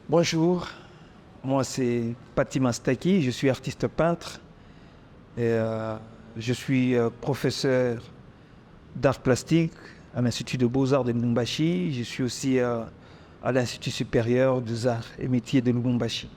Bonjour, moi c'est Paty Mastaki, je suis artiste peintre et je suis professeur d'art plastique à l'Institut de Beaux-Arts de Lubumbashi. Je suis aussi à l'Institut supérieur des arts et métiers de Lubumbashi.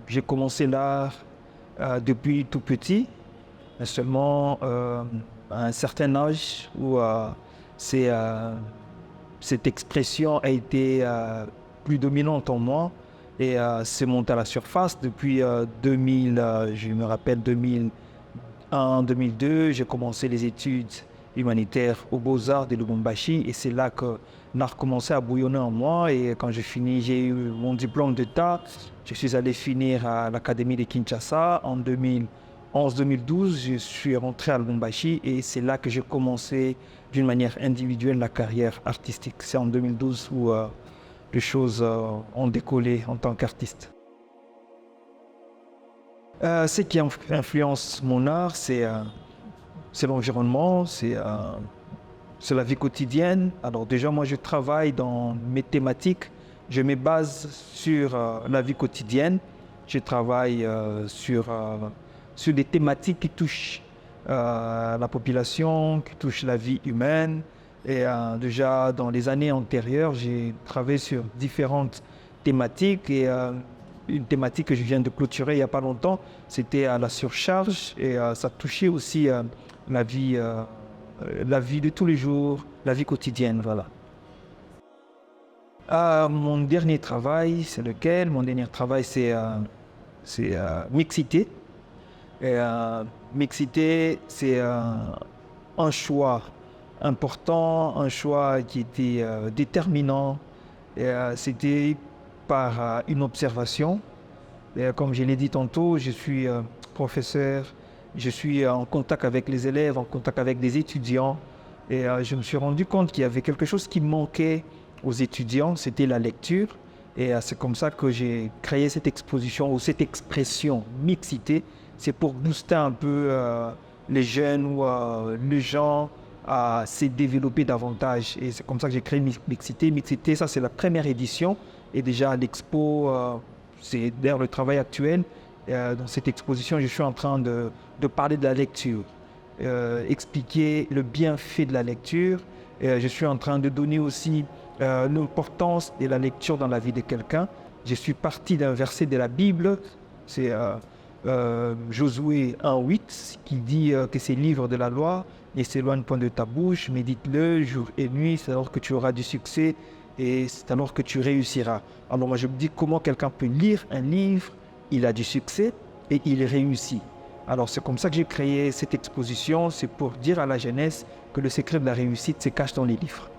J'ai commencé l'art depuis tout petit, mais seulement à un certain âge où c'est, euh, cette expression a été plus dominante en moi et c'est monté à la surface depuis 2000, je me rappelle 2001, 2002, j'ai commencé les études humanitaires aux Beaux-Arts de Lubumbashi et c'est là que l'art commençait à bouillonner en moi et quand j'ai fini, j'ai eu mon diplôme d'État. Je suis allé finir à l'Académie de Kinshasa en 2011-2012. Je suis rentré à Lubumbashi et c'est là que j'ai commencé d'une manière individuelle la carrière artistique. C'est en 2012 où les choses ont décollé en tant qu'artiste. Ce qui influence mon art, c'est l'environnement, c'est la vie quotidienne. Alors déjà, moi, je travaille dans mes thématiques. Je me base sur la vie quotidienne. Je travaille sur des thématiques qui touchent la population, qui touchent la vie humaine. Et déjà, dans les années antérieures, j'ai travaillé sur différentes thématiques. Et une thématique que je viens de clôturer il n'y a pas longtemps, c'était à la surcharge. Et ça touchait aussi la vie, la vie de tous les jours, la vie quotidienne, voilà. Mon dernier travail, c'est lequel? Mon dernier travail, c'est Mixité. Et, Mixité, c'est un choix important, un choix qui était déterminant. Et, c'était par une observation. Et, comme je l'ai dit tantôt, je suis professeur, je suis en contact avec les élèves, en contact avec des étudiants. Et je me suis rendu compte qu'il y avait quelque chose qui manquait aux étudiants, c'était la lecture. Et c'est comme ça que j'ai créé cette exposition ou cette expression mixité. C'est pour booster un peu les jeunes ou les gens à se développer davantage. Et c'est comme ça que j'ai créé Mixité. Mixité, ça c'est la première édition. Et déjà l'expo, c'est d'ailleurs le travail actuel. Dans cette exposition, je suis en train de parler de la lecture, expliquer le bienfait de la lecture. Je suis en train de donner aussi l'importance de la lecture dans la vie de quelqu'un. Je suis parti d'un verset de la Bible, c'est Josué 1,8, qui dit que c'est le livre de la loi, ne s'éloigne point de ta bouche, médite-le jour et nuit, c'est alors que tu auras du succès et c'est alors que tu réussiras. Alors moi je me dis comment quelqu'un peut lire un livre, il a du succès et il réussit. Alors c'est comme ça que j'ai créé cette exposition, c'est pour dire à la jeunesse que le secret de la réussite se cache dans les livres.